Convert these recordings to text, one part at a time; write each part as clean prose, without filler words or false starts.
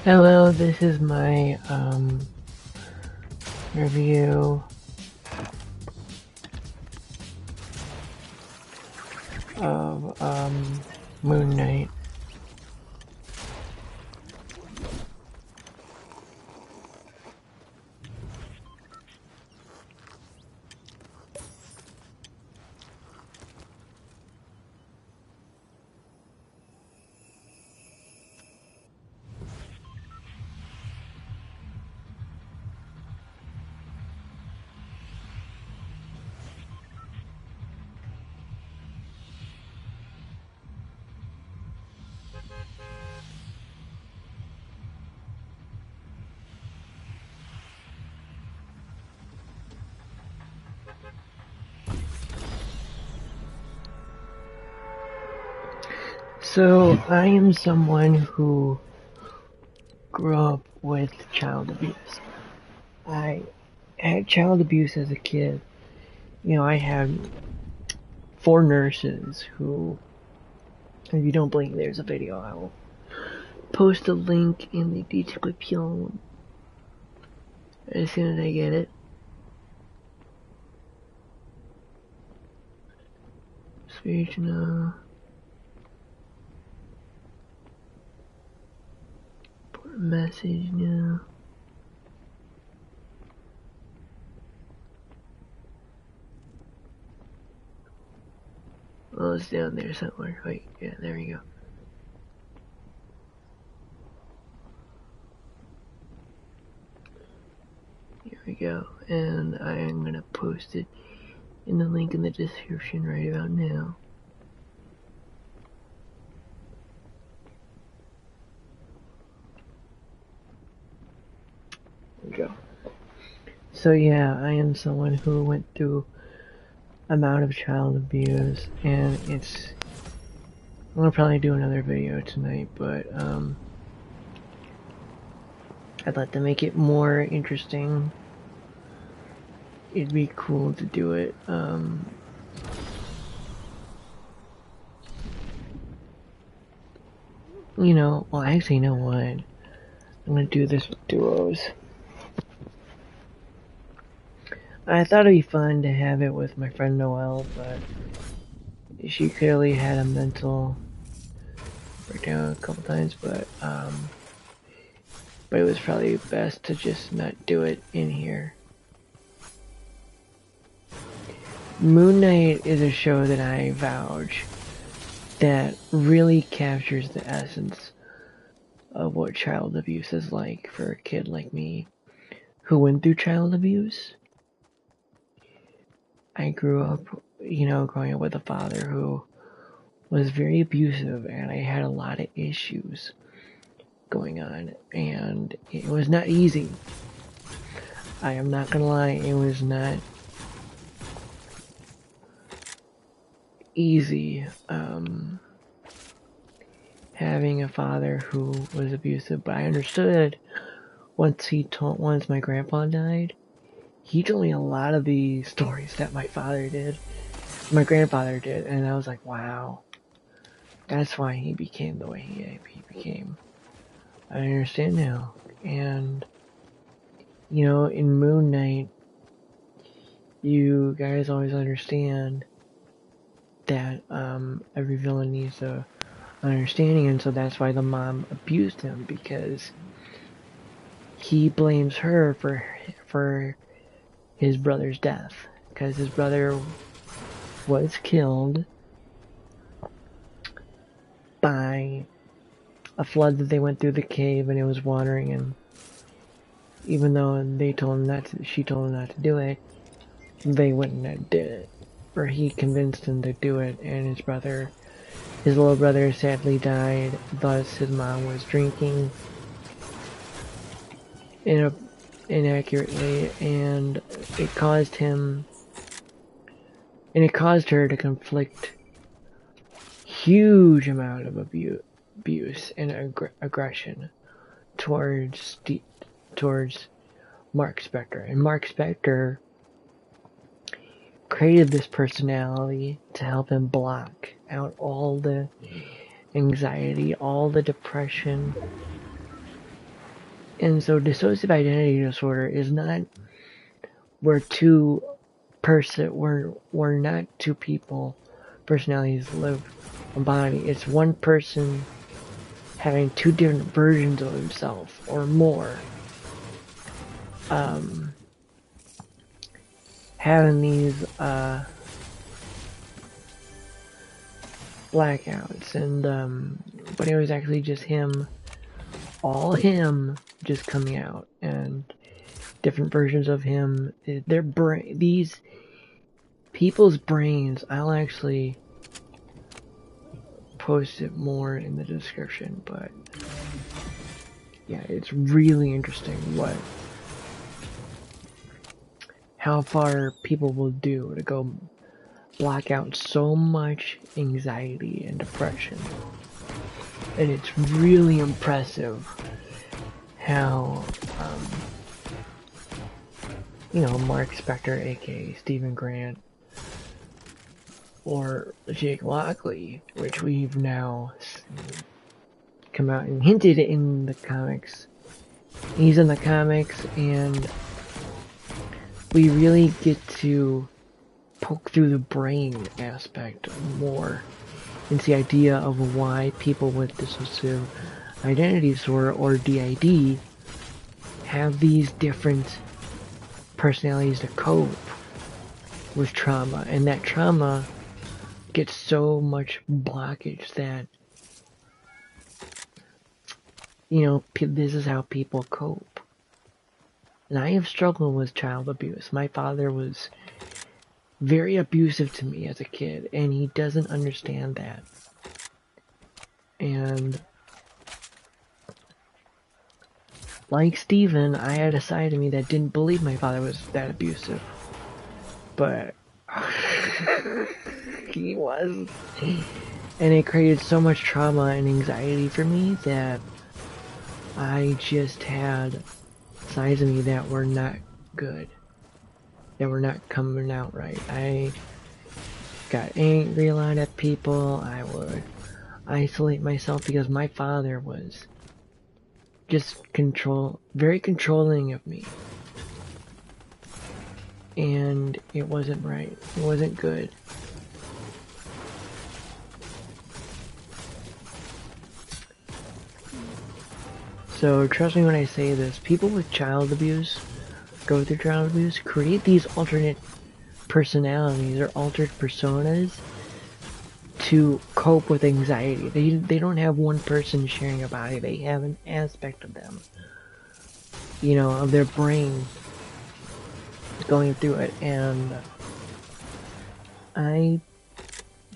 Hello, this is my review of Moon Knight. So, I am someone who grew up with child abuse. I had child abuse as a kid. You know, I had 4 nurses who, if you don't believe there's a video, I will post a link in the description as soon as I get it. Speech now. Message now. Oh, it's down there somewhere. Wait, yeah, there you go. Here we go. And I am gonna post it in the link in the description right about now. There we go. So yeah, I am someone who went through amount of child abuse, and I'm gonna probably do another video tonight, but I'd like to make it more interesting. It'd be cool to do it. You know, well, actually, you know what? I'm gonna do this with duos. I thought it'd be fun to have it with my friend Noelle, but she clearly had a mental breakdown a couple times, but it was probably best to just not do it in here. Moon Knight is a show that I vouch that really captures the essence of what child abuse is like for a kid like me who went through child abuse. I grew up, growing up with a father who was very abusive, and I had a lot of issues going on, and it was not easy. I am not gonna lie, it was not easy, having a father who was abusive, but I understood once my grandpa died. He told me a lot of the stories that my grandfather did, and I was like, wow, that's why he became the way he became. I understand now. And, in Moon Knight, you guys always understand that every villain needs a understanding, and so that's why the mom abused him, because he blames her for his brother's death, because his brother was killed by a flood that they went through the cave, and it was watering, and even though she told him not to do it, they went and did it, or he convinced him to do it, and his little brother sadly died, thus his mom was drinking inaccurately, and it caused her to conflict huge amount of abuse and aggression towards Mark Spector. And Mark Spector created this personality to help him block out all the anxiety, all the depression, And so dissociative identity disorder is not where we're not two people personalities live a body. It's one person having two different versions of himself or more. Having these blackouts, and but it was actually just him, all him, just coming out, and different versions of him. These people's brains. I'll actually post it more in the description, but yeah, it's really interesting how far people will do to go block out so much anxiety and depression. And it's really impressive how, Mark Spector, aka Stephen Grant, or Jake Lockley, which we've now come out and hinted in the comics. He's in the comics, and we really get to poke through the brain aspect more into the idea of why people with dissociative identity disorder, or DID, have these different personalities to cope with trauma, and that trauma gets so much blockage that, this is how people cope. And I have struggled with child abuse. My father was very abusive to me as a kid, and he doesn't understand that. And like Steven, I had a side of me that didn't believe my father was that abusive. But he was. And it created so much trauma and anxiety for me that I just had sides of me that were not good. That were not coming out right. I got angry a lot at people. I would isolate myself because my father was just very controlling of me. And it wasn't right. It wasn't good. So trust me when I say this, people with child abuse, go through child abuse, create these alternate personalities or altered personas to cope with anxiety. They don't have one person sharing a body, they have an aspect of them, of their brain going through it. And I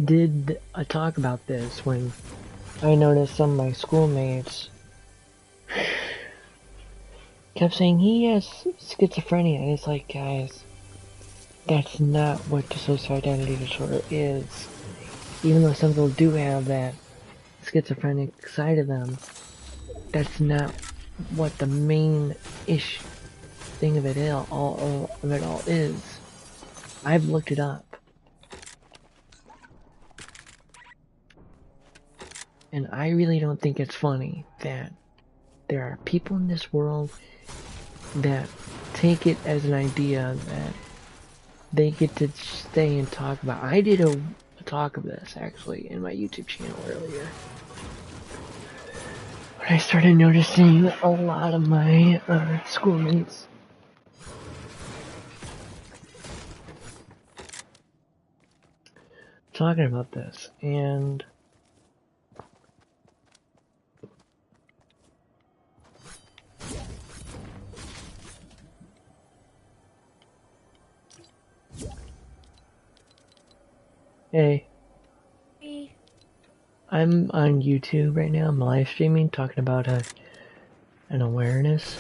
did a talk about this when I noticed some of my schoolmates kept saying he has schizophrenia, and it's like, guys, that's not what dissociative identity disorder is. Even though some people do have that schizophrenic side of them, that's not what the main thing of it all is. I've looked it up. And I really don't think it's funny that there are people in this world that take it as an idea that they get to stay and talk about. I did a talk of this actually in my YouTube channel earlier. When I started noticing a lot of my schoolmates talking about this, and hey, I'm on YouTube right now. I'm live streaming, talking about an awareness.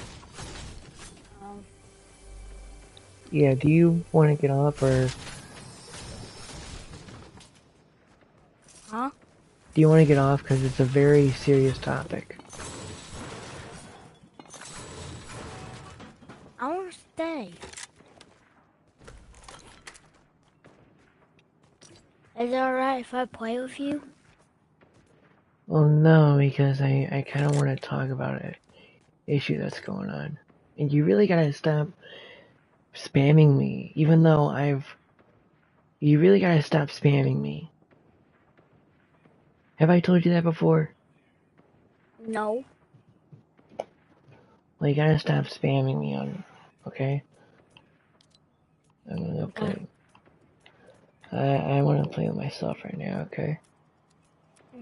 Yeah, do you want to get off, or huh? Do you want to get off because it's a very serious topic? I want to stay. Is it alright if I play with you? Well, no, because I kind of want to talk about it. issue that's going on. And you really gotta stop spamming me, even though you really gotta stop spamming me. Have I told you that before? No. Well, you gotta stop spamming me on, okay? I'm gonna go play. I wanna play with myself right now, okay?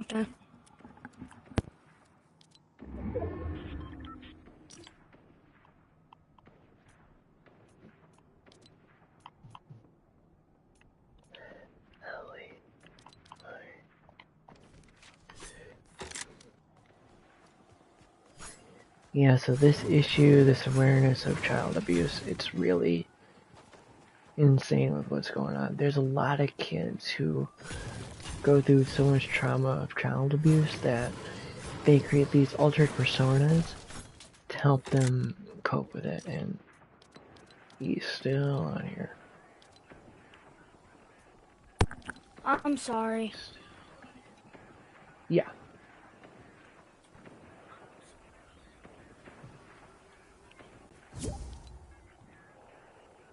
Okay. Yeah, so this issue, this awareness of child abuse, it's really insane with what's going on. There's a lot of kids who go through so much trauma of child abuse that they create these altered personas to help them cope with it, and he's still on here. I'm sorry. Yeah.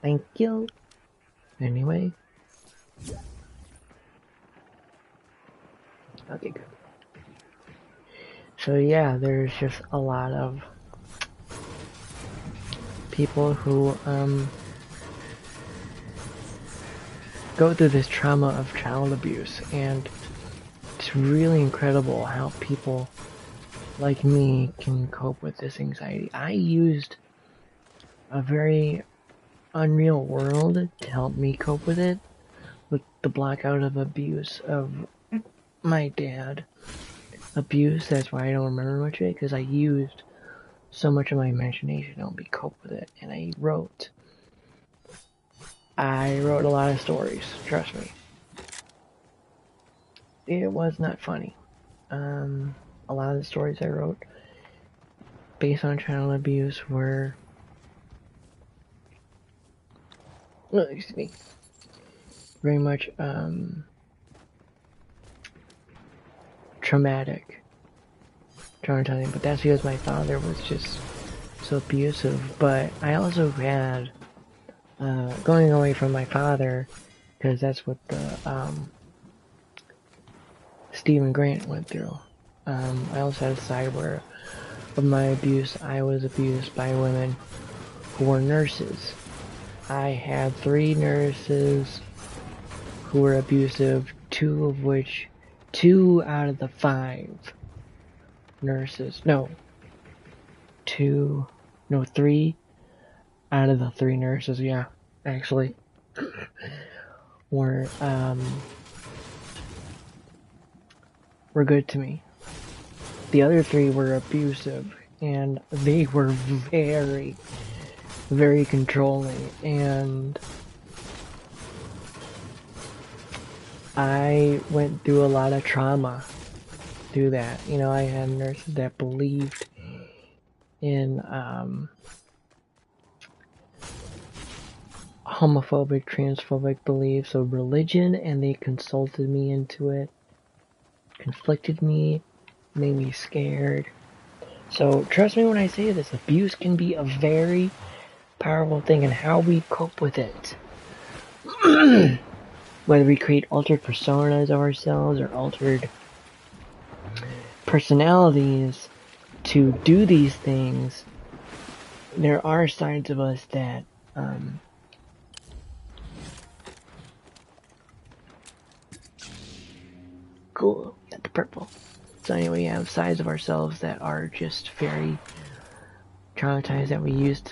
Thank you. Anyway. Okay, good. So yeah, there's just a lot of people who go through this trauma of child abuse, and it's really incredible how people like me can cope with this anxiety. I used a very unreal world to help me cope with it, with the blackout of abuse of my dad. Abuse, that's why I don't remember much of it, because I used so much of my imagination to help me cope with it, and I wrote a lot of stories, trust me. It was not funny. A lot of the stories I wrote based on child abuse were, excuse me, very much traumatizing, but that's because my father was just so abusive. But I also had, going away from my father, because that's what the Stephen Grant went through. I also had a side where of my abuse, I was abused by women who were nurses. I had 3 nurses who were abusive, 2 out of the 5 nurses, 3 out of the 3 nurses, yeah, actually, were good to me. The other 3 were abusive, and they were very, very controlling, and I went through a lot of trauma through that. You know, I had nurses that believed in homophobic, transphobic beliefs of religion, and they consulted me into it, conflicted me, made me scared. So trust me when I say this, abuse can be a very powerful thing, and how we cope with it. Whether we create altered personas of ourselves or altered personalities to do these things, there are sides of us that cool, got the purple. So anyway, we have sides of ourselves that are just very traumatized that we used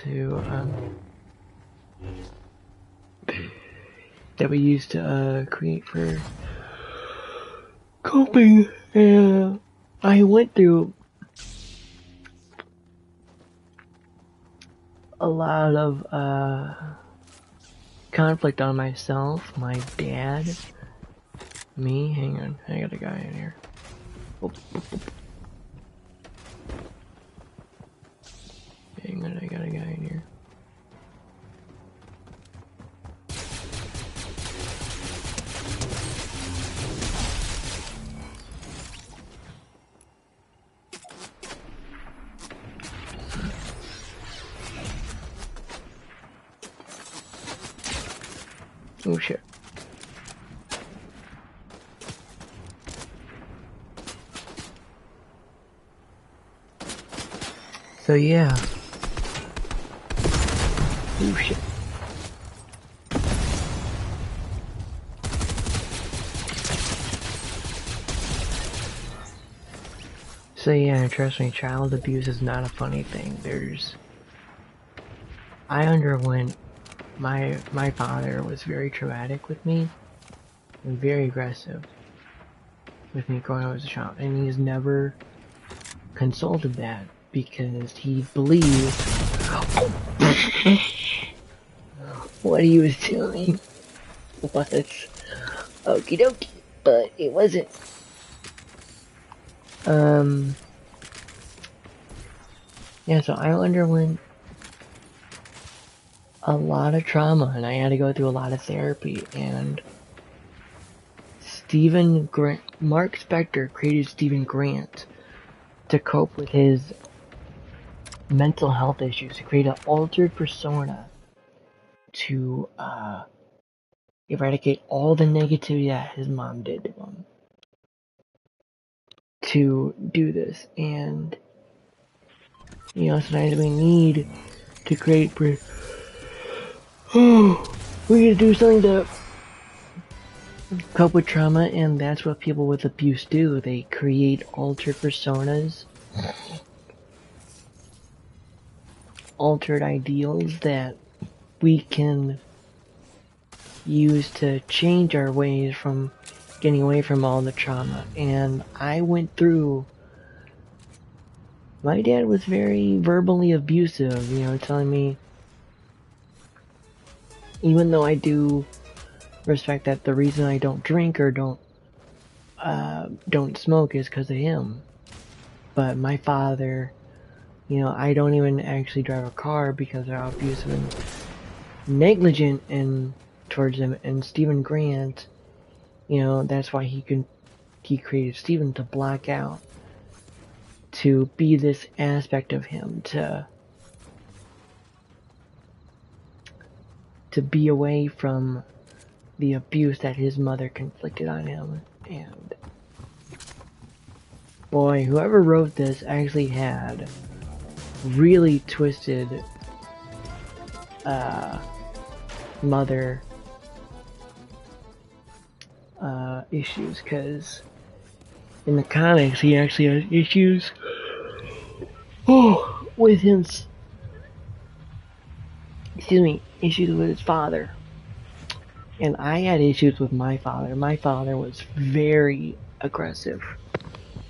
to create for coping. And I went through a lot of conflict on myself, my dad, me. Hang on, I got a guy in here. Oop, oop, oop. Hang on, I got a guy in here. Oh shit. So yeah. Oh shit. So yeah, trust me, child abuse is not a funny thing. I underwent, my father was very traumatic with me, and very aggressive with me growing up as a child, and he's never consulted that because he believed what he was doing was okie dokie, but it wasn't. Yeah, so I underwent a lot of trauma, and I had to go through a lot of therapy, and Mark Spector created Stephen Grant to cope with his mental health issues, to create an altered persona to eradicate all the negativity that his mom did to him, to do this. And sometimes we need to create we need to do something to cope with trauma, and that's what people with abuse do. They create altered personas, altered ideals that we can use to change our ways from getting away from all the trauma. And I went through, my dad was very verbally abusive, telling me, even though I do respect that the reason I don't drink or don't smoke is because of him. But my father, I don't even actually drive a car because of how abusive and negligent towards him. And Stephen Grant, that's why he created Stephen, to block out, to be this aspect of him, to be away from the abuse that his mother conflicted on him. And boy, whoever wrote this actually had really twisted mother issues, because in the comics he actually has issues with issues with his father. And I had issues with my father. My father was very aggressive.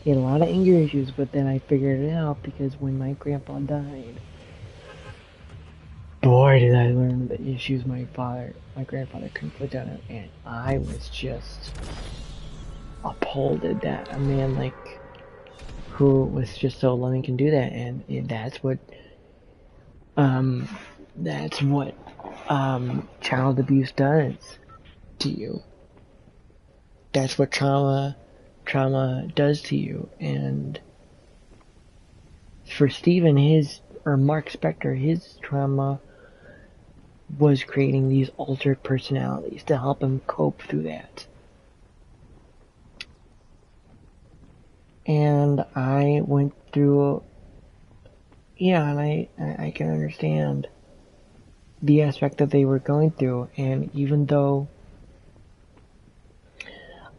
He had a lot of anger issues, but then I figured it out because when my grandpa died, boy did I learn the issues my grandfather conflicted on him, and I was just appalled at that. A man who was just so loving can do that, and that's what child abuse does to you. That's what trauma does to you. And for Stephen, Mark Spector, his trauma was creating these altered personalities to help him cope through that. And I went through, and I can understand the aspect that they were going through. And even though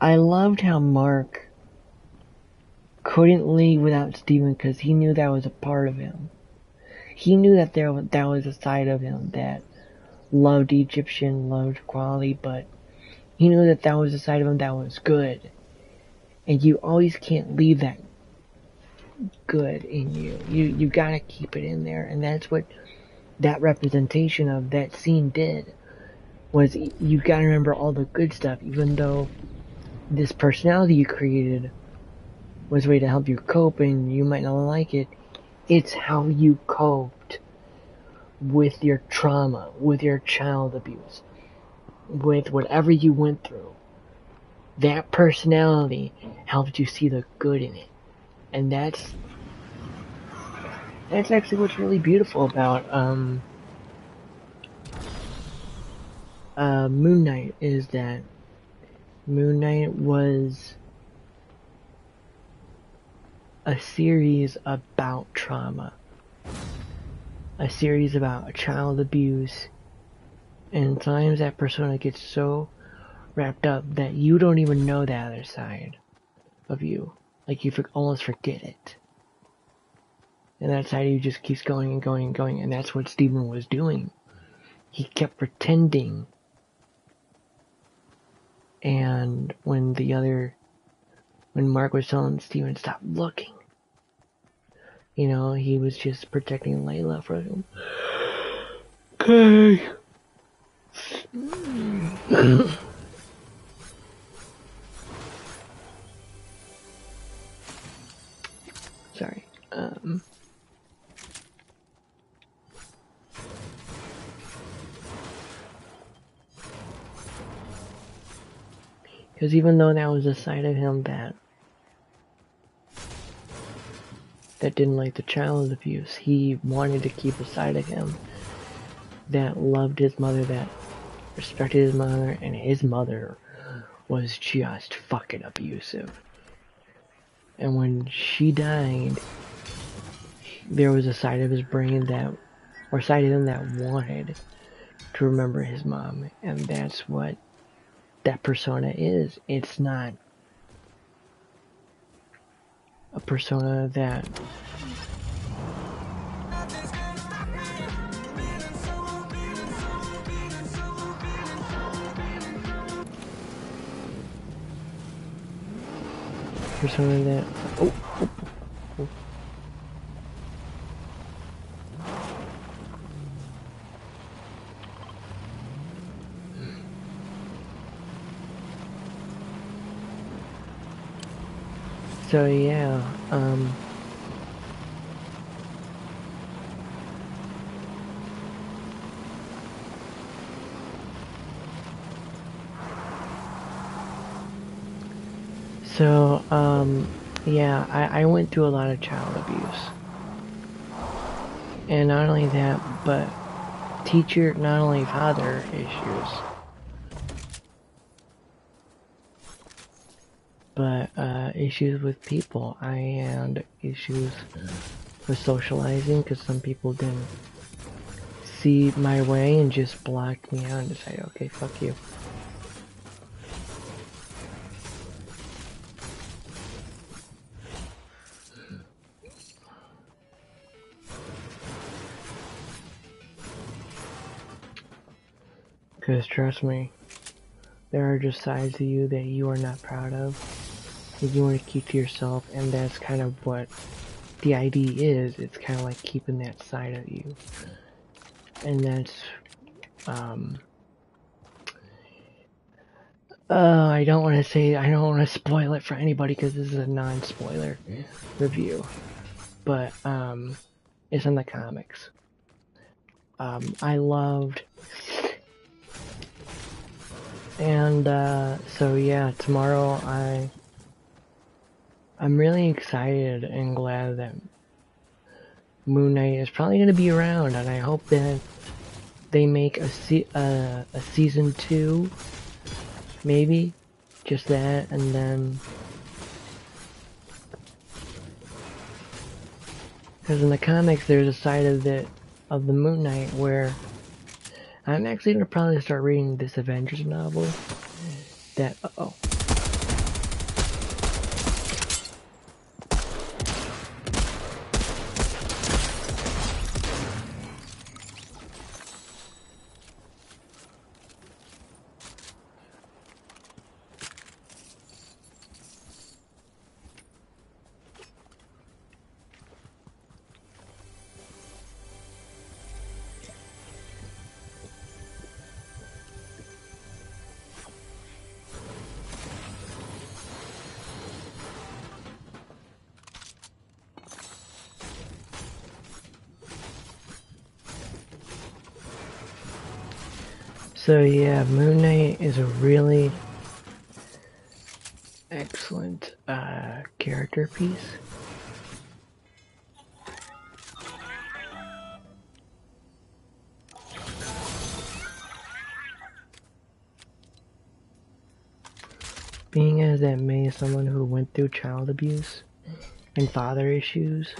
I loved how Mark couldn't leave without Stephen, because he knew that was a part of him. He knew that that was a side of him that loved Egyptian, loved quality, but he knew that was a side of him that was good. And you always can't leave that good in you. You gotta keep it in there, and that's what that representation of that scene did. Was you gotta remember all the good stuff, even though this personality you created was a way to help you cope, and you might not like it. It's how you coped with your trauma, with your child abuse, with whatever you went through. That personality helped you see the good in it. And that's actually what's really beautiful about Moon Knight is that Moon Knight was a series about trauma, a series about child abuse, and sometimes that persona gets so wrapped up that you don't even know the other side of you. Like you almost forget it. And that side of you just keeps going and going and going, and that's what Steven was doing. He kept pretending. And when Mark was telling Steven, stop looking, you know, he was just protecting Layla from him. Okay. Sorry. Because even though that was a side of him that didn't like the child abuse, he wanted to keep a side of him that loved his mother, that respected his mother, and his mother was just fucking abusive. And when she died, there was a side of his brain or side of him that wanted to remember his mom, and that's what that persona is. It's not a persona that oh. So yeah, yeah, I went through a lot of child abuse. And not only that, but not only father issues, but issues with people. I had issues with socializing because some people didn't see my way and just blocked me out and decided, okay, fuck you. Because trust me, there are just sides of you that you are not proud of, that you want to keep to yourself, and that's kind of what the idea is. It's kind of like keeping that side of you. And that's, I don't want to spoil it for anybody because this is a non-spoiler review. But, it's in the comics. I loved, and, so yeah, tomorrow I'm really excited and glad that Moon Knight is probably going to be around, and I hope that they make a season 2, maybe, just that, and then, because in the comics there's a side of the Moon Knight where I'm actually going to probably start reading this Avengers novel that, So yeah, Moon Knight is a really excellent character piece. being as that May is someone who went through child abuse and father issues,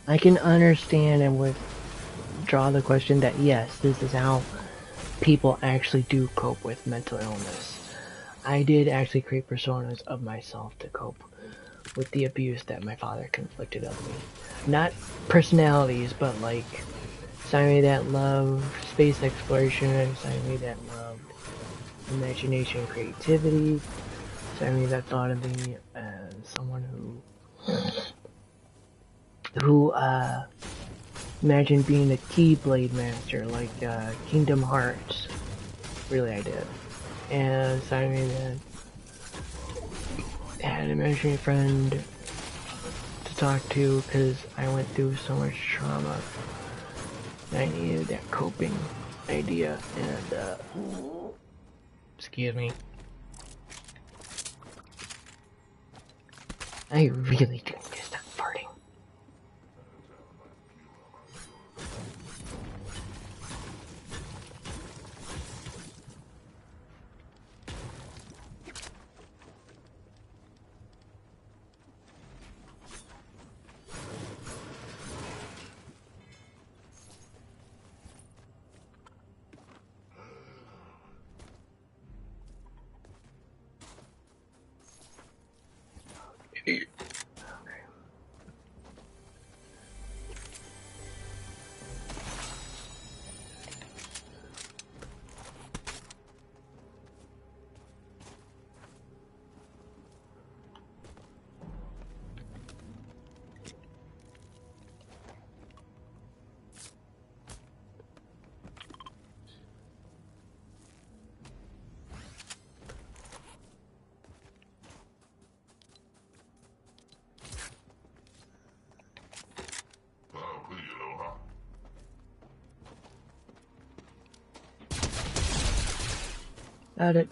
I can understand and withdraw the question that yes, this is how people actually do cope with mental illness. I did actually create personas of myself to cope with the abuse that my father inflicted on me. Not personalities, but like somebody that loved space exploration, somebody that loved imagination and creativity, somebody that thought of me as someone who imagined being a Keyblade master like Kingdom Hearts. Really, I did. And somebody that had an imaginary friend to talk to because I went through so much trauma. I needed that coping idea, and excuse me. I really do need to stop farting. Got it.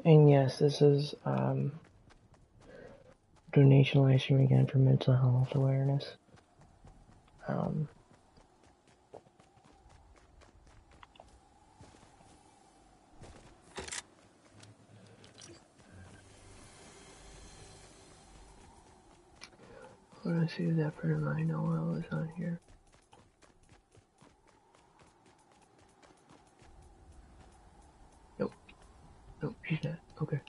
And yes, this is donation live stream again for mental health awareness. Let's see if that friend of mine Noel is on here. Nope. Nope, she's not. Okay.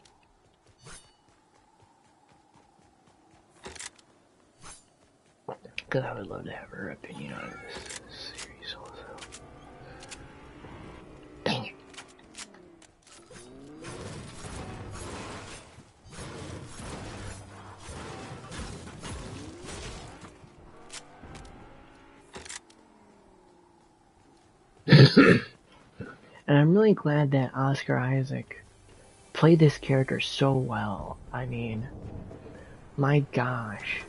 Because I would love to have her opinion on this series also. Dang it. And I'm really glad that Oscar Isaac played this character so well. I mean, my gosh.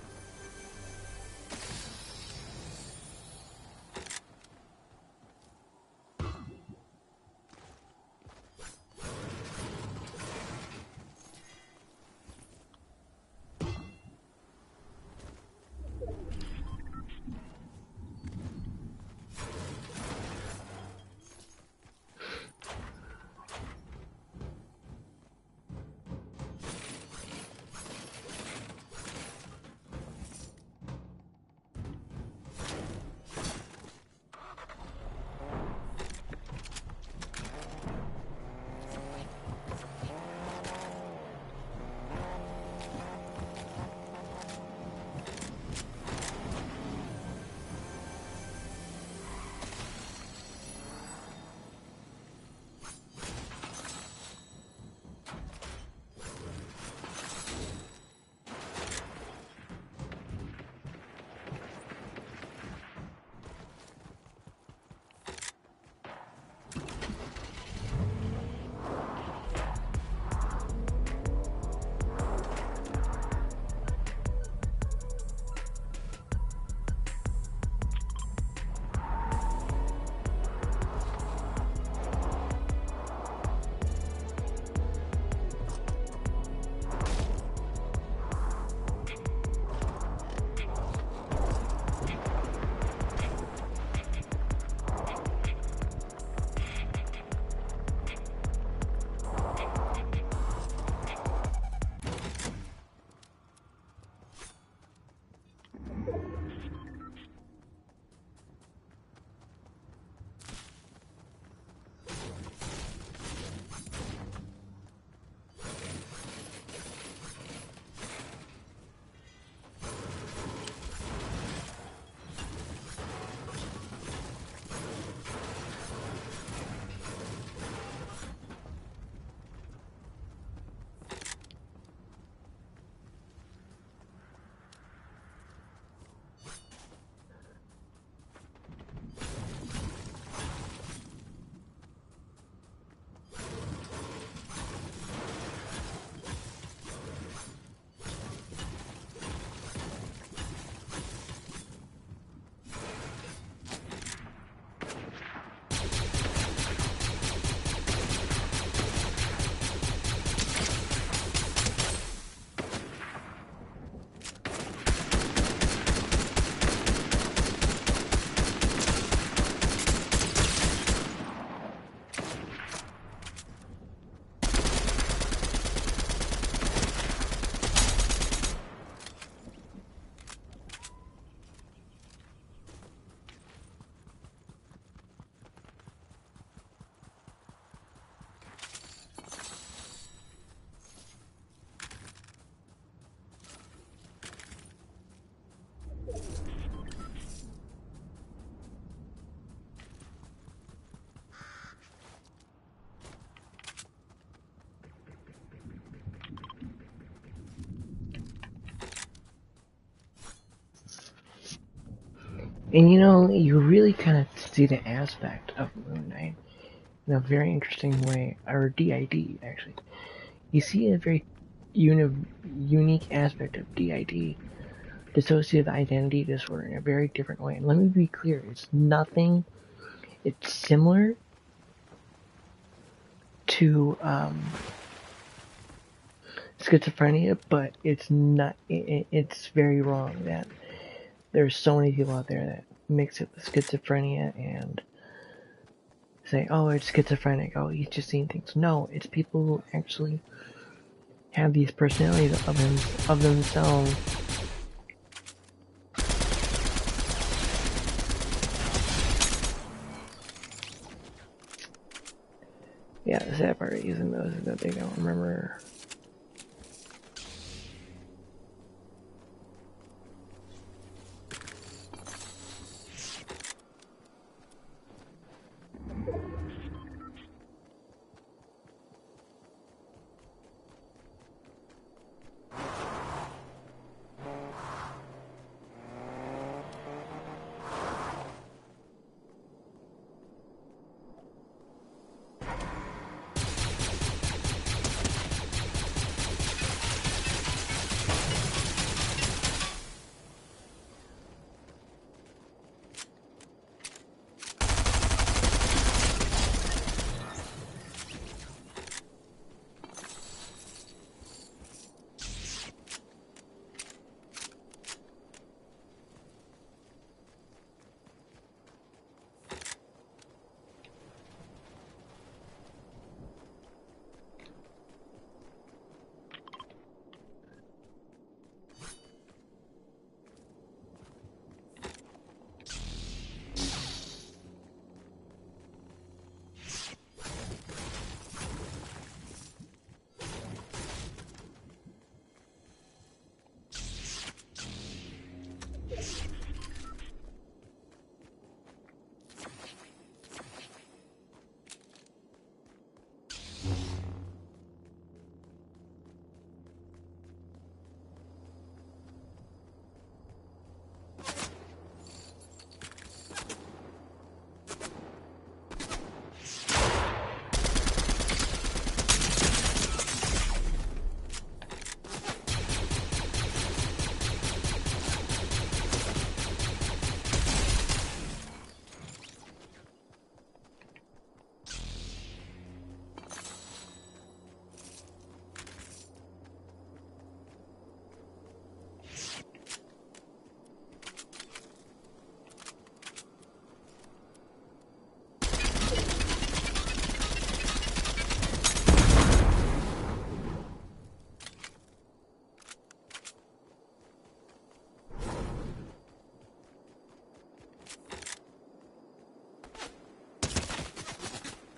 And you know, you really kind of see the aspect of Moon Knight in a very interesting way, or DID actually. You see a very unique aspect of DID, dissociative identity disorder, in a very different way. And let me be clear, it's nothing, it's similar to schizophrenia, but it's not, it's very wrong that there's so many people out there that mix it with schizophrenia and say, oh, it's schizophrenic, oh, he's just seeing things. No, it's people who actually have these personalities of themselves. Yeah, the sad part is using those is that they don't remember.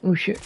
Oh shit.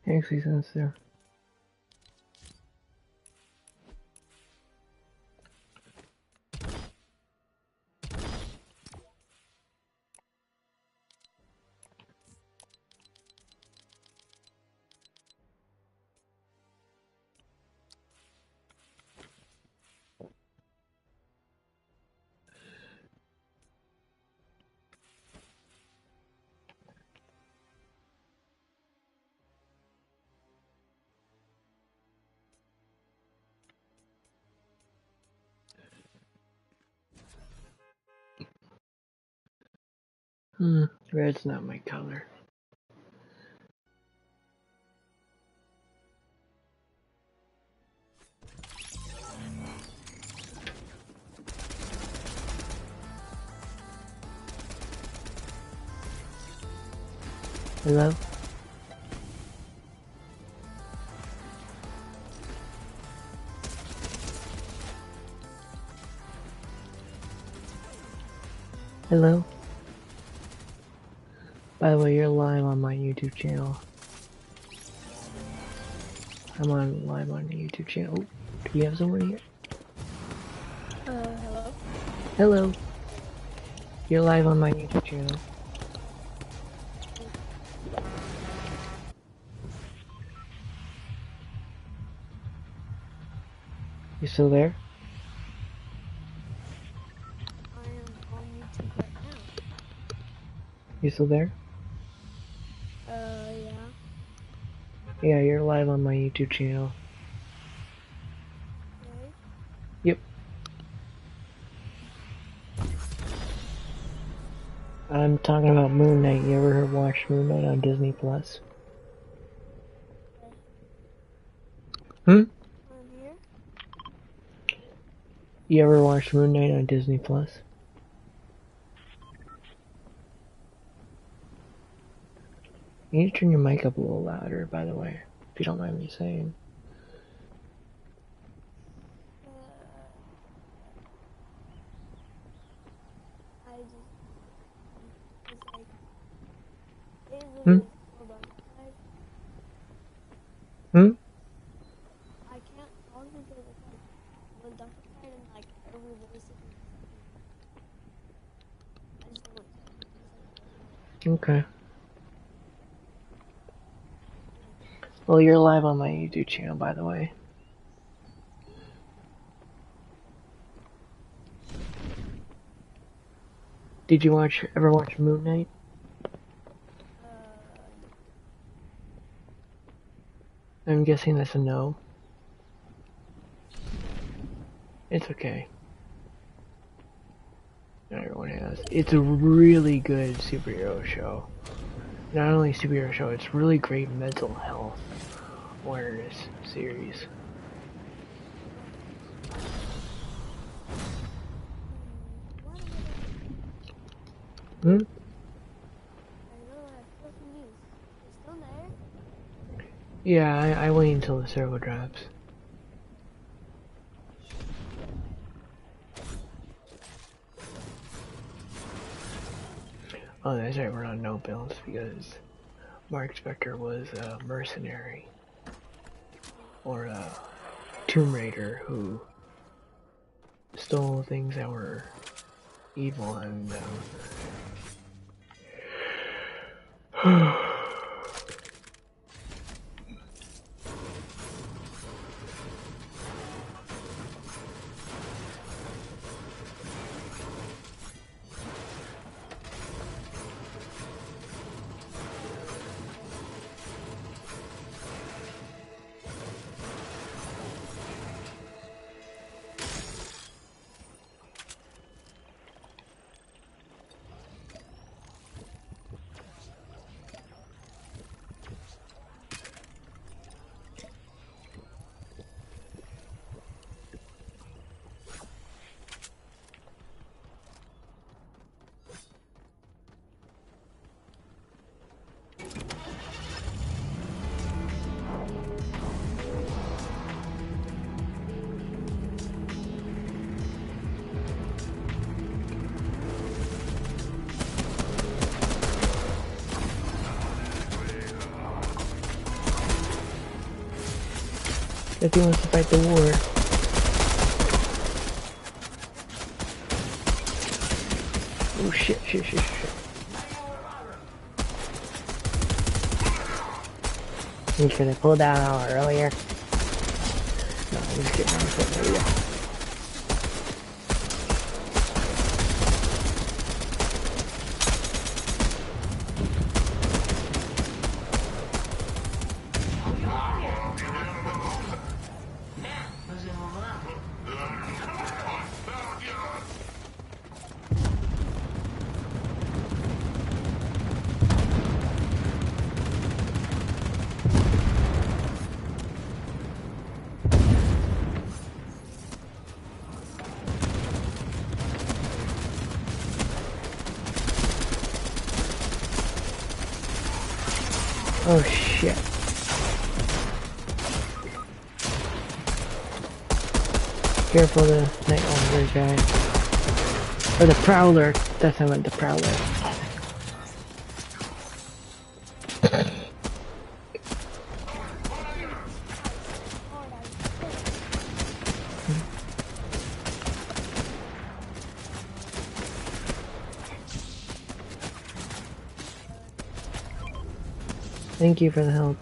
Actually, since there. Red's not my color. Hello? Hello? By the way, you're live on my YouTube channel. I'm live on the YouTube channel. Oh, do you have someone here? Hello? Hello. You're live on my YouTube channel. You still there? I am on YouTube right now. You still there? Yeah. Yeah, you're live on my YouTube channel. Okay. Yep. I'm talking about Moon Knight. You ever watched Moon Knight on Disney Plus? I'm here. You ever watched Moon Knight on Disney Plus? You need to turn your mic up a little louder, by the way, if you don't mind me saying. I just, it's like, Hmm? hold on. I can't talk because it's like, when Dr. Clyde and like every voice is I just don't like Okay. Well, you're live on my YouTube channel, by the way. Did you ever watch Moon Knight? I'm guessing that's a no. It's okay. Not everyone has. It's a really good superhero show. Not only superhero show, it's really great mental health awareness series. Hmm? Yeah, I wait until the server drops. Oh, that's right, we're on no builds because Mark Spector was a mercenary. Or a Tomb Raider who stole things that were evil and If he wants to fight the war. Oh shit. You should have pulled that out earlier. No, I'm just getting on foot later. Oh shit. Careful the night officer guy. Or the prowler. That's how I meant, the prowler. Thank you for the help.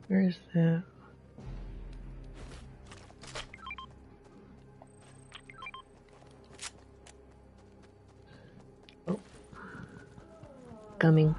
Where's that? Oh. Coming.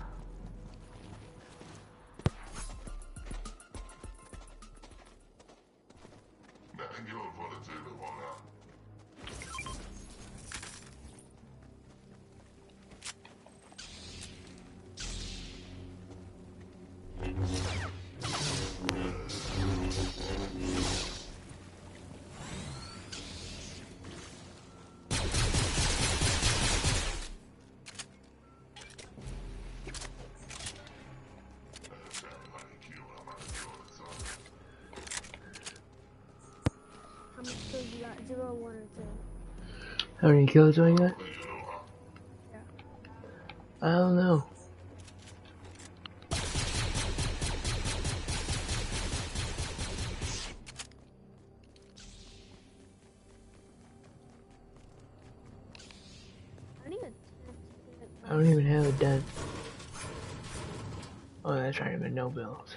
Zero, 1, or 2. How many kills do I got? Yeah. I don't know. I don't even have it done. Oh, that's right, but no bills.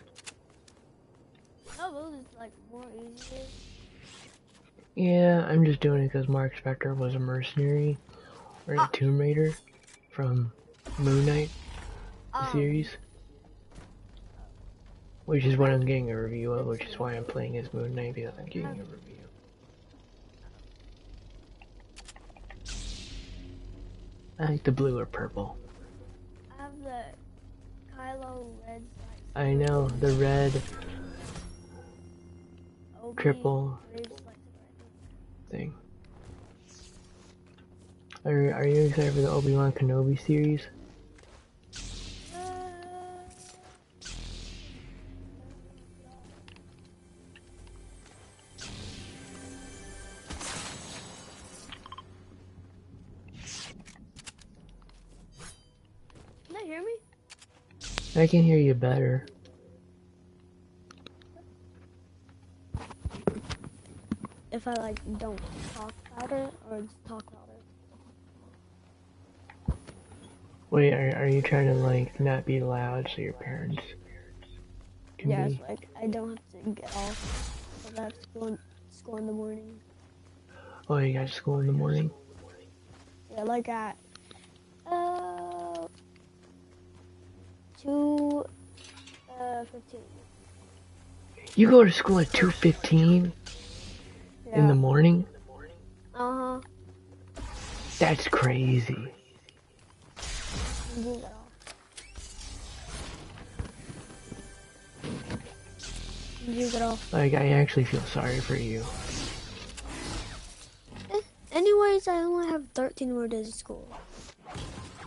No, those is like more easier. Yeah, I'm just doing it because Mark Spector was a mercenary, or a Tomb Raider, from Moon Knight, the series. Which is what I'm getting a review of, which is why I'm playing as Moon Knight, because I'm getting a review. I like the blue or purple. I have the Kylo red sight. I know, the red, triple thing. Are you excited for the Obi-Wan Kenobi series? Can you hear me? I can hear you better. if I like don't talk louder or just talk louder. Wait, are you trying to like not be loud so your parents can Yeah, it's be? like I don't have to get off because I have school in the morning. Oh, you got school in the morning? Yeah, like at uh 2:15. You go to school at 2:15 in the Yeah. morning? Uh huh. That's crazy. You get off. You get off. Like, I actually feel sorry for you. Anyways, I only have 13 more days of school.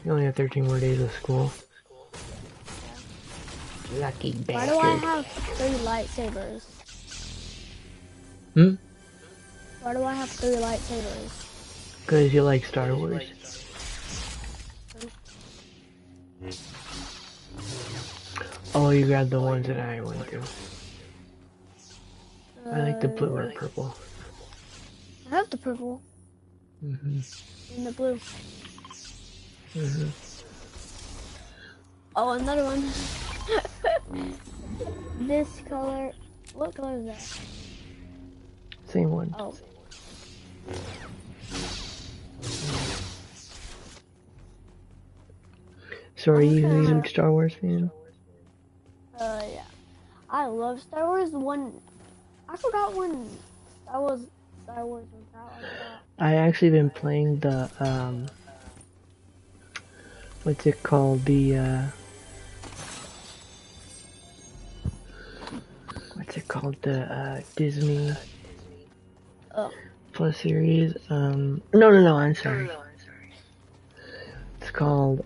You only have 13 more days of school. Lucky bastard. Why do I have 3 lightsabers? Hmm? Why do I have 3 lightsabers? Because you like Star Wars. Oh, you grabbed the ones that I went to. I like the blue or purple. I have the purple Mm-hmm. and the blue. Mm-hmm. Oh, another one. This color. What color is that? Same one. Oh. So are you a huge Star Wars fan? Yeah. I love Star Wars. I forgot when Star Wars was out. I forgot. I actually been playing the what's it called? The Disney Plus series. No, I'm sorry. It's called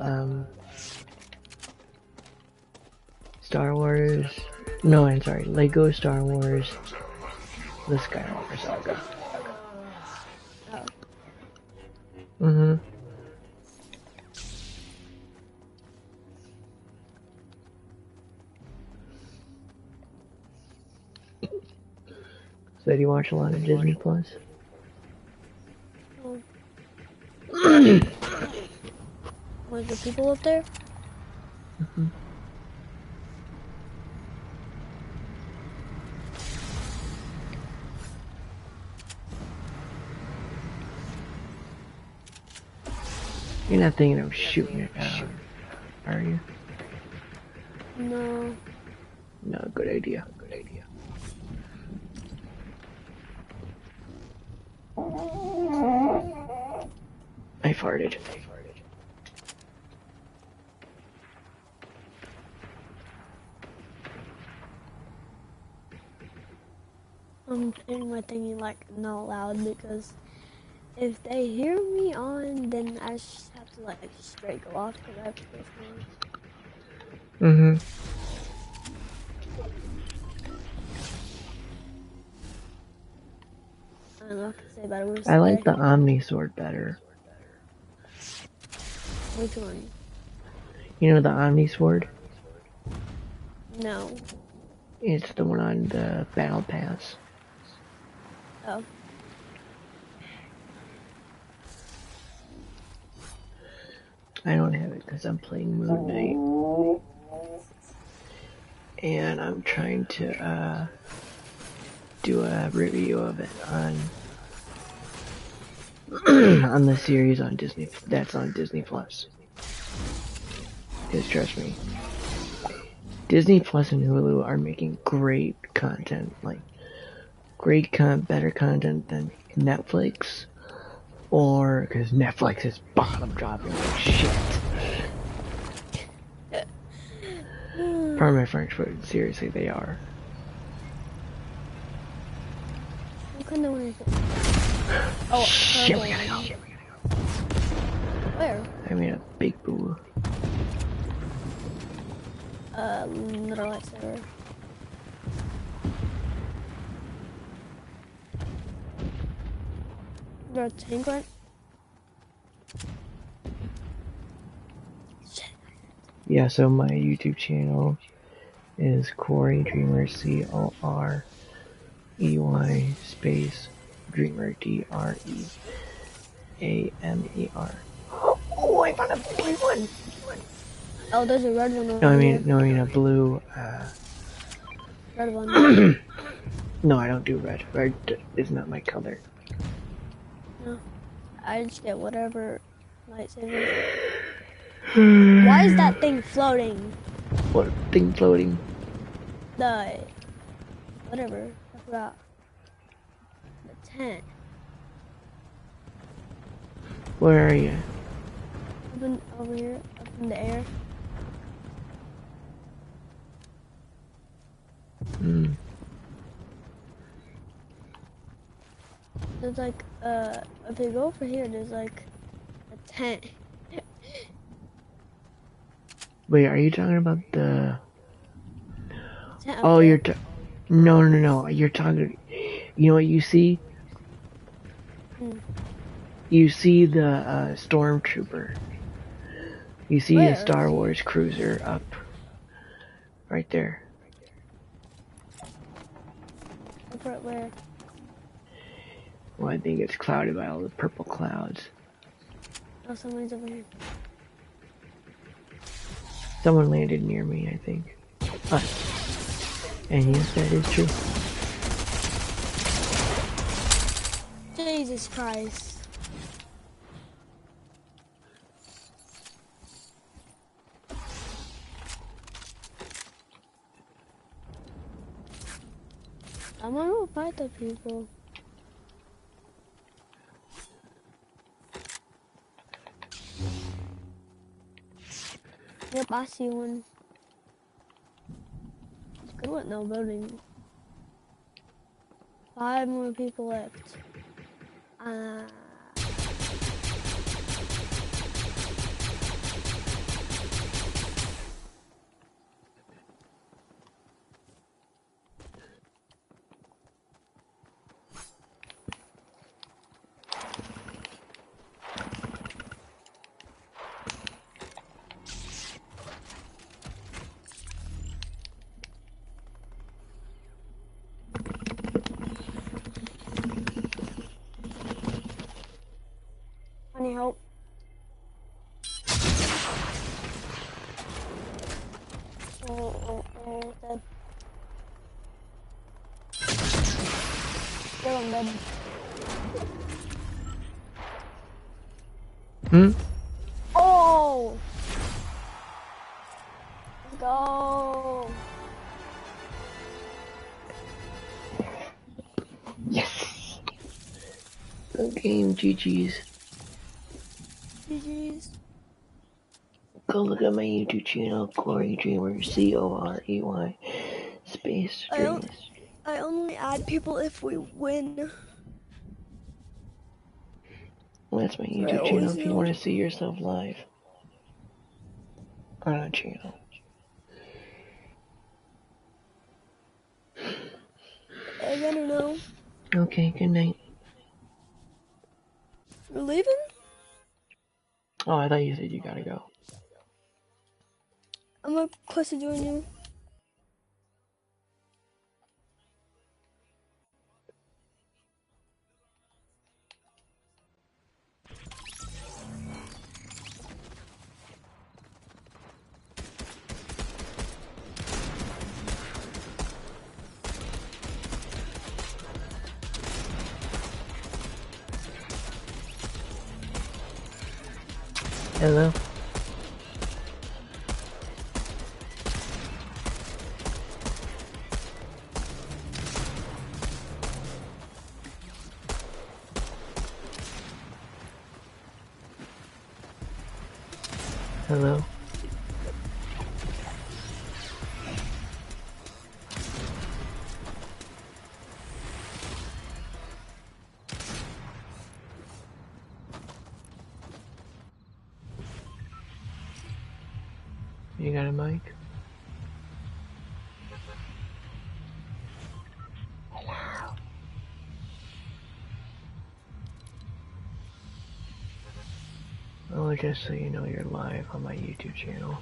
Star Wars. No, I'm sorry. Lego Star Wars: The Skywalker Saga. Mm-hmm. So do you watch a lot of Disney Plus? Was the people up there? Mm-hmm. You're not thinking of shooting it down, are you? No. No, good idea. Good idea. I farted. I'm turning my thingy like not loud because if they hear me on, then I just have to like straight go off because I have to go school. Mm-hmm. I don't know what to say about it. I like the Omni Sword better. Which one? You know the Omni Sword? No. It's the one on the Battle Pass. Oh. I don't have it because I'm playing Moon Knight. And I'm trying to do a review of it on on the series on Disney. That's on Disney Plus. Just trust me. Disney Plus and Hulu are making great content, like better content than Netflix, or because Netflix is bottom dropping like shit. Pardon my French, but seriously, they are. You couldn't do anything. Oh, shit, we gotta go. Where? I made a big boo. Little lightsaber. There a tank right? Yeah, so my YouTube channel is Corey Dreamer, COREY space Dreamer, Dreamer. Oh, I found a blue one. Oh, there's a red one over No, I here. mean a blue. Red one. No, I don't do red. Red is not my color. No, I just get whatever lightsaber. Why is that thing floating? What thing floating? The whatever. I forgot. The tent. Where are you? Over here, up in the air. Hmm. There's like if you go over here, there's like a tent. Wait, are you talking about the? Tent up Oh, there. No. You're talking. You know what you see? You see the stormtrooper. You see Where? a Star Wars cruiser up right there. Up right where? Well, I think it's clouded by all the purple clouds. Oh, somebody's over here. Someone landed near me, I think. And yes, that is true. Jesus Christ. I'm gonna go fight the people. Yep, I see one. It's good with no building. 5 more people left. I need help. Dead. Kill him, dead. Oh! Let's go! Yes! Good game, GG's. GG's. Go look at my YouTube channel, Corey Dreamer, Corey space Dreams. I only add people if we win. Well, that's my YouTube channel if you want to see yourself live on a channel. I better know. Okay, good night. You're leaving? Oh, I thought you said you gotta go. I'm gonna close to join you. Hello? Hello? You got a mic? Hello? Oh, just so you know, you're live on my YouTube channel.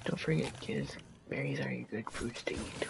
Don't forget, kids, berries are good fruits to eat.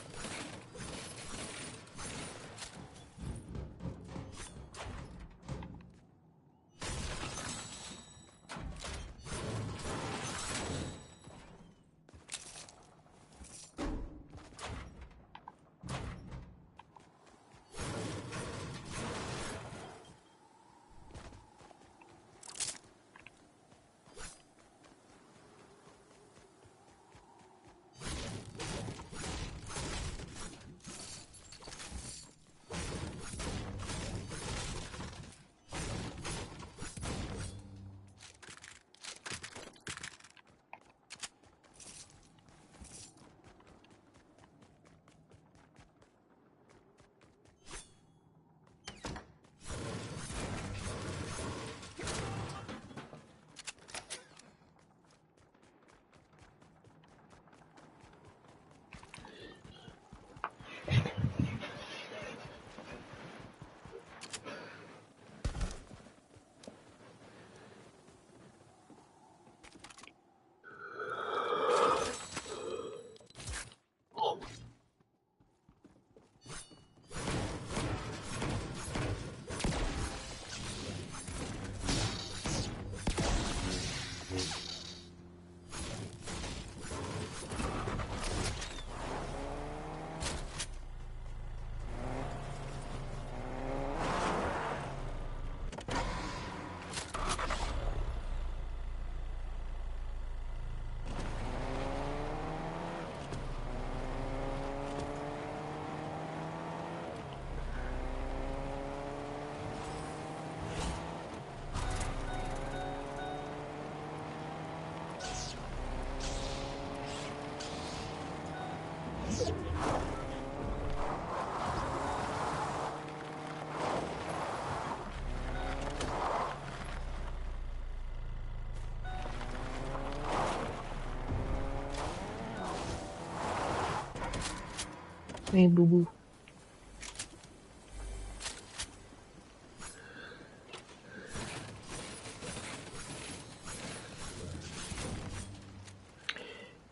Hey, boo boo.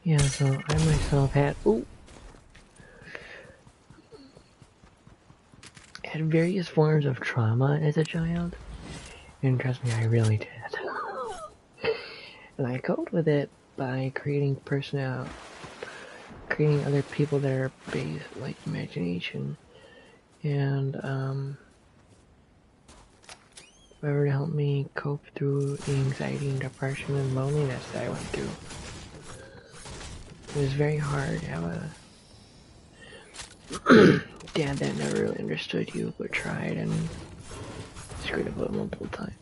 Yeah, so I myself had various forms of trauma as a child, and trust me, I really did. And I coped with it by creating other people that are based like imagination, and whatever to help me cope through the anxiety and depression and loneliness that I went through. It was very hard to have a dad that never really understood you, but tried and screwed up multiple times.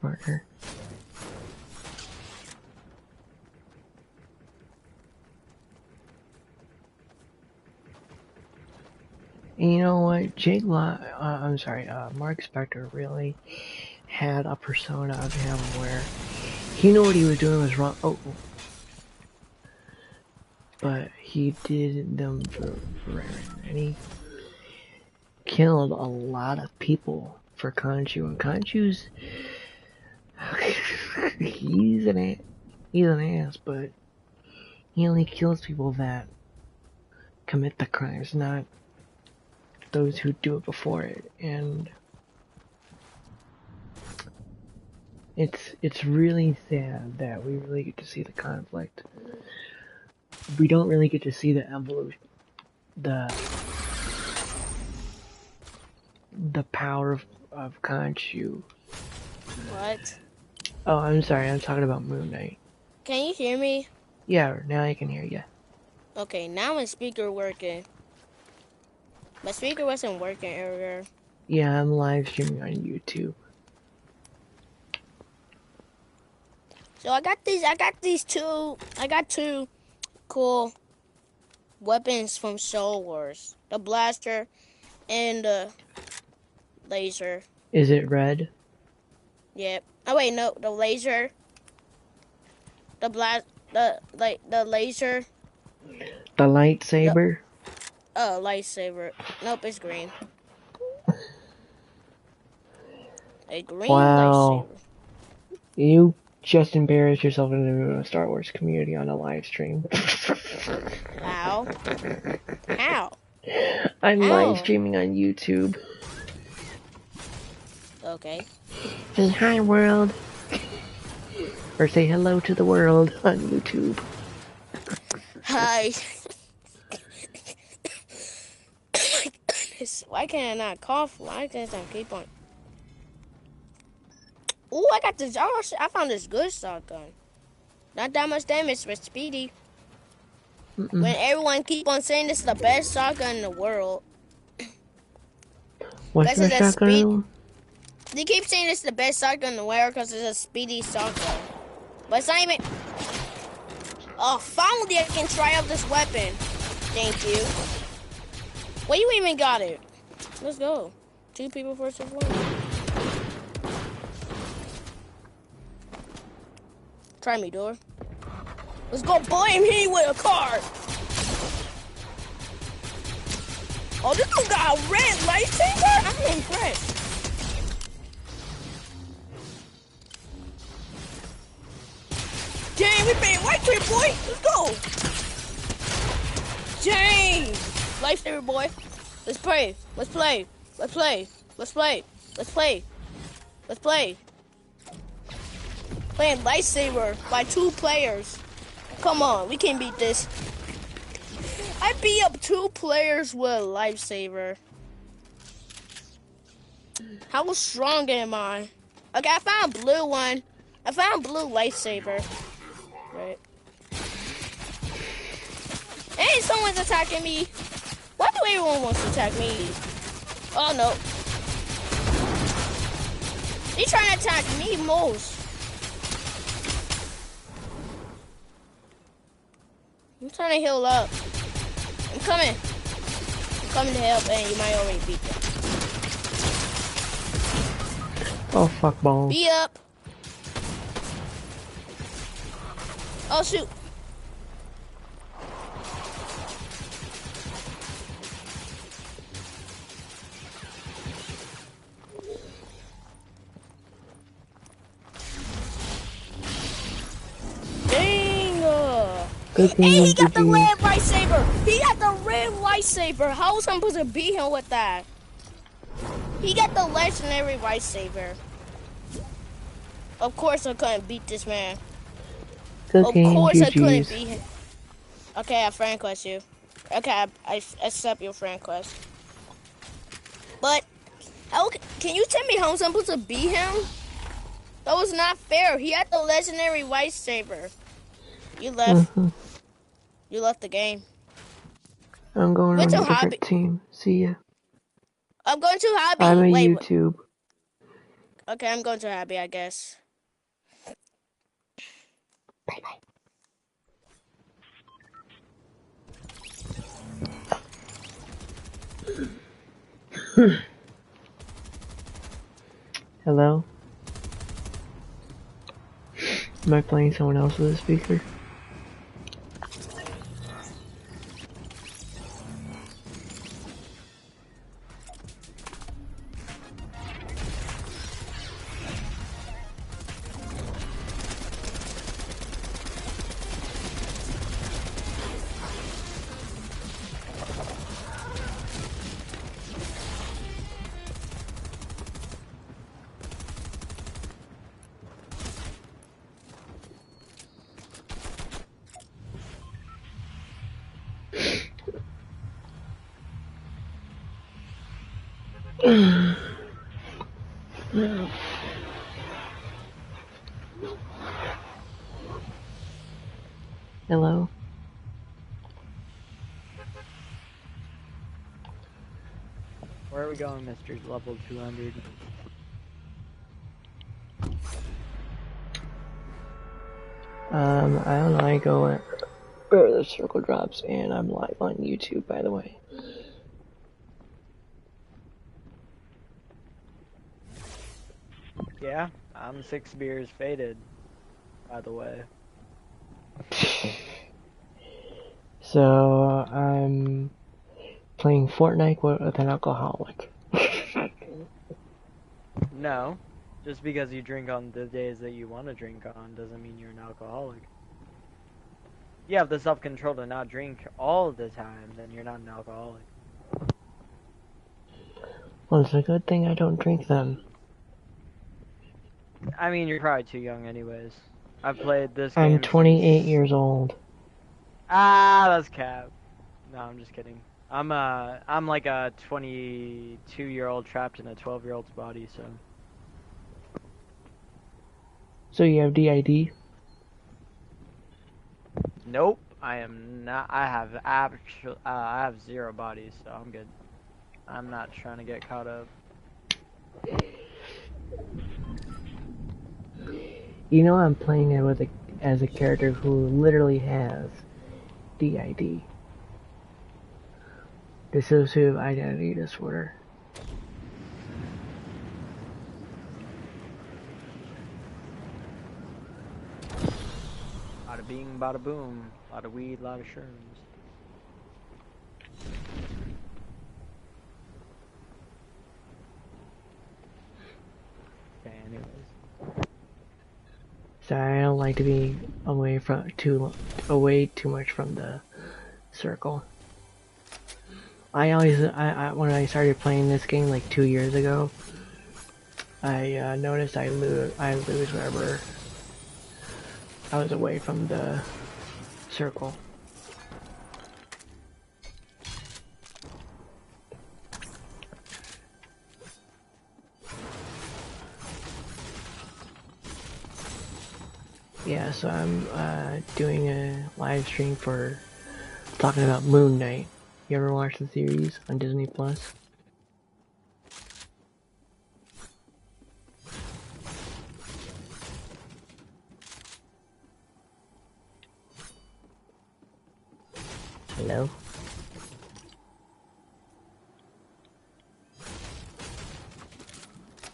partner. And you know what? Mark Spector really had a persona of him where he knew what he was doing was wrong. But he did them for and he killed a lot of people for Khonshu. And Khonshu's he's an ass, but he only kills people that commit the crimes, not those who do it before it. And it's really sad that we really get to see the conflict. We don't really get to see the evolution, the power of Khonshu. What? Oh, I'm sorry. I'm talking about Moon Knight. Can you hear me? Yeah, now I can hear you. Okay, now my speaker working. My speaker wasn't working earlier. Yeah, I'm live streaming on YouTube. So I got two cool weapons from Soul Wars. The blaster and the laser. Is it red? Yep. Oh wait, no, the laser. The laser. The lightsaber? Oh, lightsaber. Nope, it's green. A green Wow. lightsaber. You just embarrassed yourself in the Star Wars community on a live stream. How? How? I'm live streaming on YouTube. Okay. Say hi, world. Or say hello to the world on YouTube. Hi. Why can't I not cough? Why can't I keep on? Ooh, I got this. I found this good shotgun. Not that much damage, but speedy. When everyone keep on saying this is the best shotgun in the world. What's the shotgun? They keep saying this is the best shotgun in the world because it's a speedy shotgun. But it's not even... Oh, finally I can try out this weapon. Thank you. Well, you even got it. Let's go. 2 people versus 1. Try me, door. Let's go blame me with a car. Oh, this dude got a red lightsaber? I'm impressed. Dang, we made white kid, boy. Let's go. Dang. Lifesaver, boy. Let's play. Let's play. Let's play. Let's play. Let's play. Let's play. Playing lightsaber by 2 players. Come on, we can beat this. I beat up 2 players with a lightsaber. How strong am I? Okay, I found a blue one. I found a blue lightsaber. Right. Hey, someone's attacking me. Why do everyone want to attack me? Oh no. They trying to attack me most. I'm trying to heal up. I'm coming. I'm coming to help, and you might already beat them. Oh, fuck balls. Be up. Oh, shoot. Hey, he got the red lightsaber! He got the red lightsaber! How was I supposed to beat him with that? He got the legendary lightsaber. Of course I couldn't beat this man. Of course I couldn't beat him. Okay, I friend request you. Okay, I accept your friend request. But, can you tell me how I'm supposed to beat him? That was not fair. He had the legendary lightsaber. You left. You left the game. I'm going to a different team. See ya. I'm going to hobby. I'm a YouTube. Okay, I'm going to Abby, I guess. Hello? Am I playing someone else with a speaker? Hello? Where are we going, Mr. Level 200? I don't know, I go where the circle drops, and I'm live on YouTube, by the way. Yeah, I'm 6 beers faded, by the way. So, I'm playing Fortnite with an alcoholic. No, just because you drink on the days that you want to drink on doesn't mean you're an alcoholic. You have the self-control to not drink all the time, then you're not an alcoholic. Well, it's a good thing I don't drink then. I mean, you're probably too young anyways. I've played this I'm game 28 since... years old. Ah, that's cap. No, I'm just kidding. I'm like a 22-year-old trapped in a 12-year-old's body, so... So you have DID? Nope, I am not. I have 0 bodies, so I'm good. I'm not trying to get caught up. You know I'm playing it as a character who literally has DID. Dissociative Identity Disorder. Bada bing, bada boom. Lot of weed, lot of shrooms. Okay, anyways. So I don't like to be away too much from the circle. When I started playing this game like 2 years ago, I noticed I lose whenever I was away from the circle. Yeah, so I'm doing a live stream for talking about Moon Knight. You ever watch the series on Disney Plus? Hello?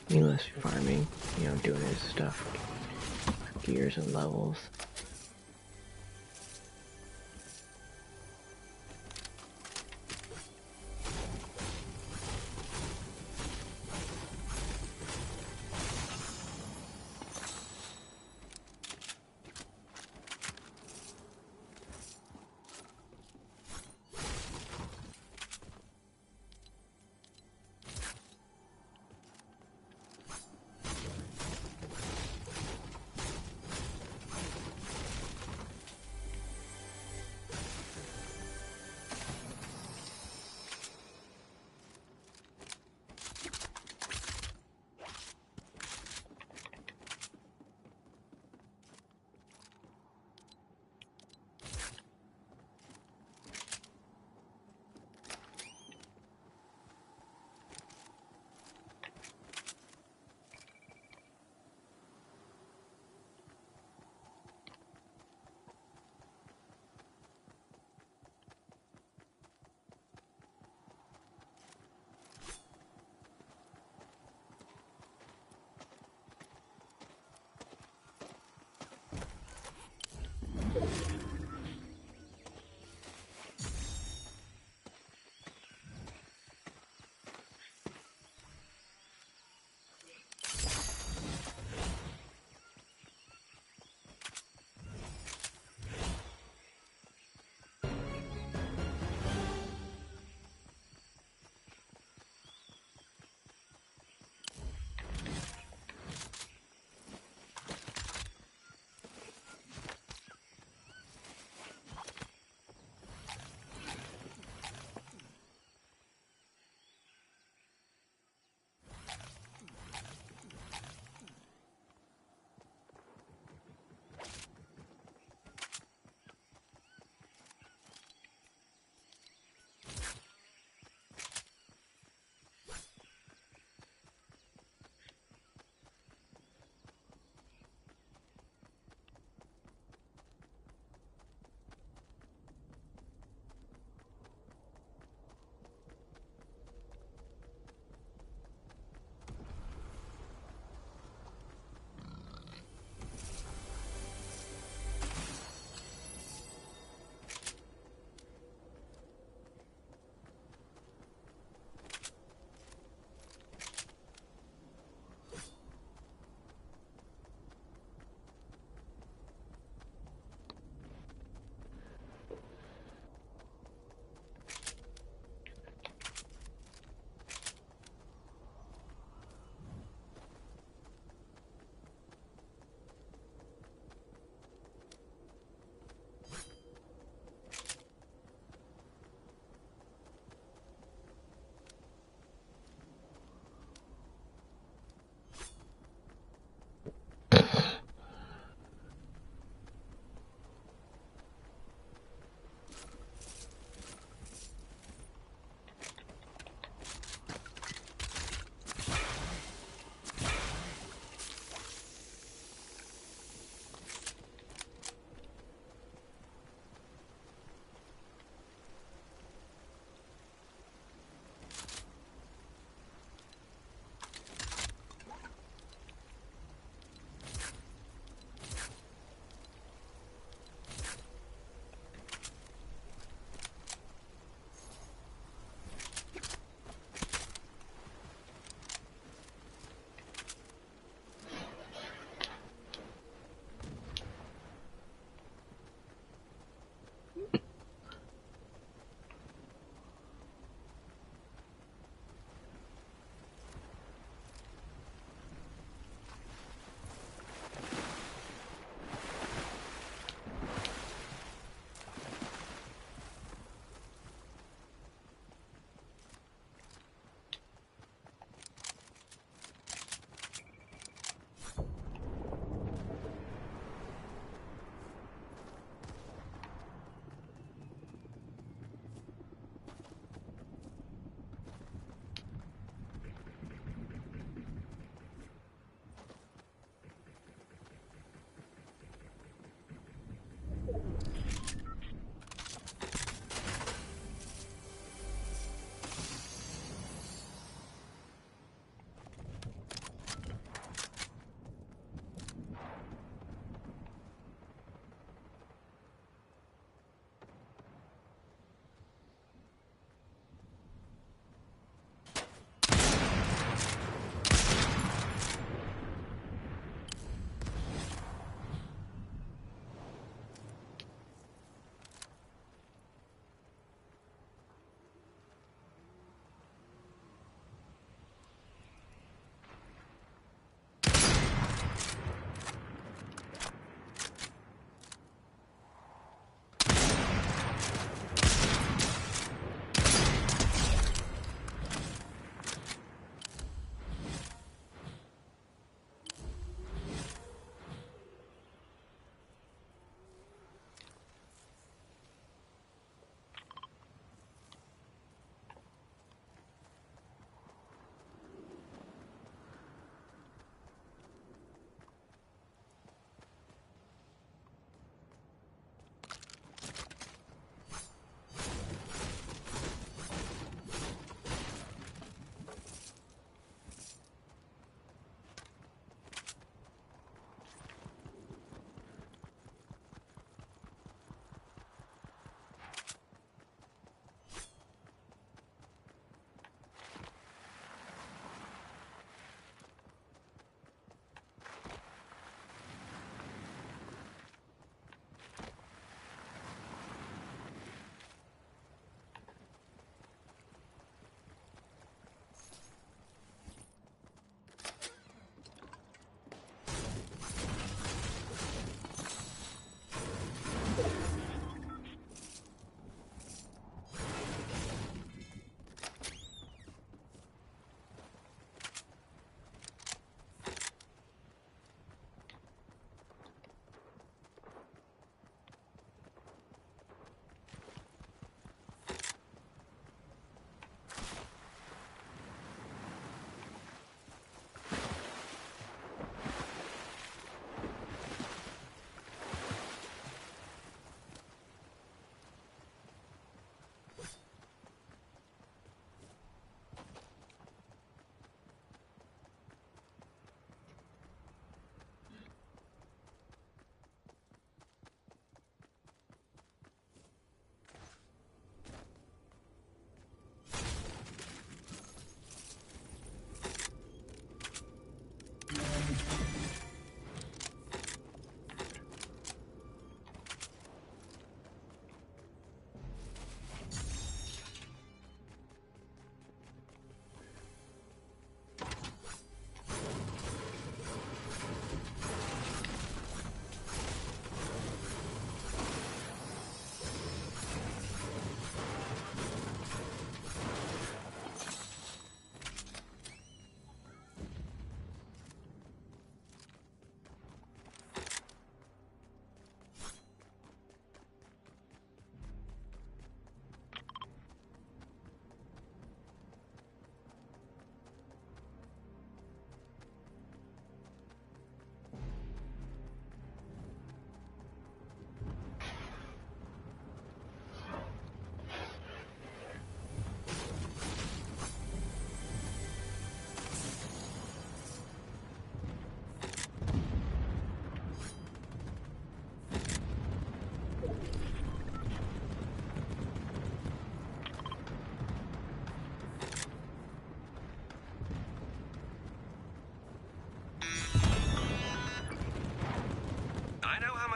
Needless farming, you know, doing his stuff, gears and levels.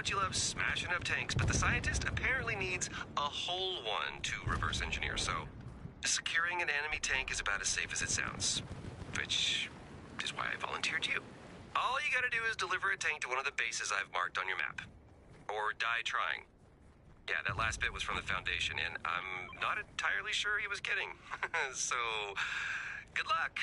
you love smashing up tanks, but the scientist apparently needs a whole one to reverse engineer, so securing an enemy tank is about as safe as it sounds. Which is why I volunteered you. All you gotta do is deliver a tank to one of the bases I've marked on your map. Or die trying. Yeah, that last bit was from the Foundation, and I'm not entirely sure he was kidding. So, good luck.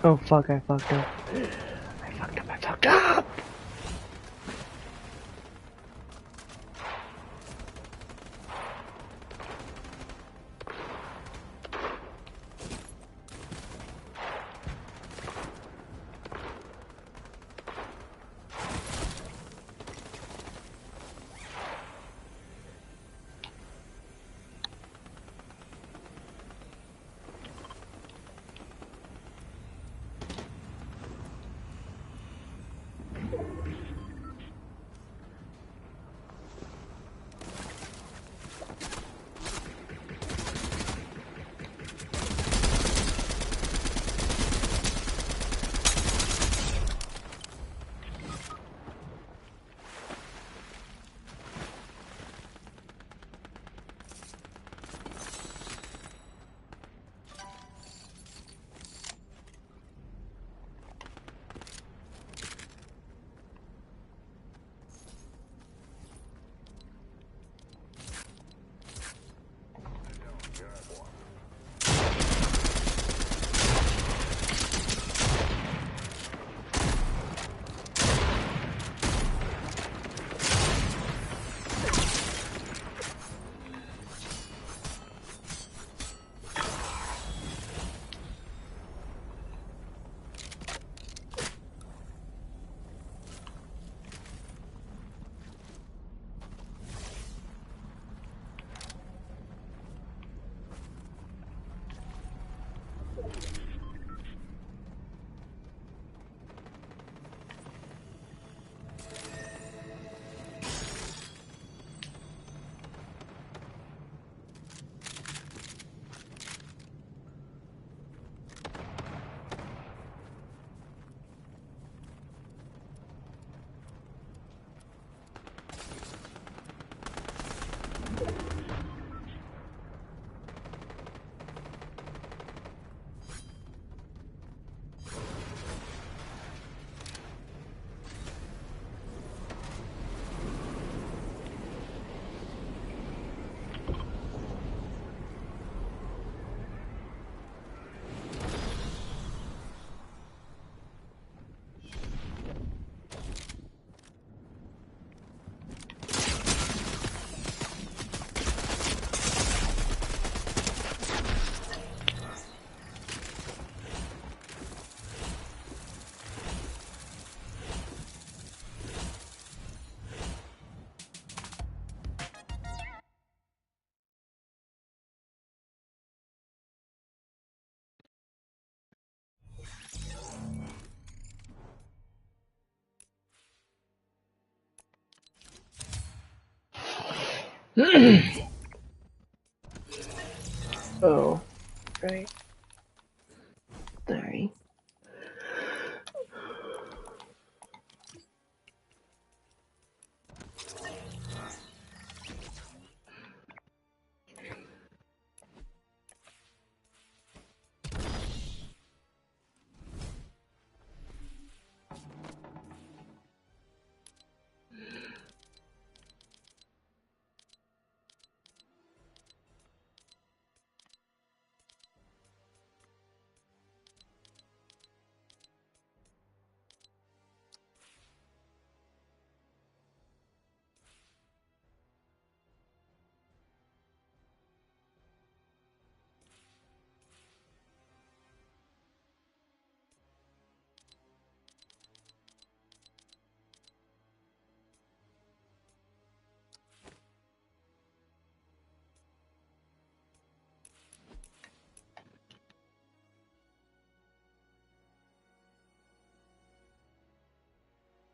Oh fuck, I fucked up. I fucked up! Oh, right. Sorry.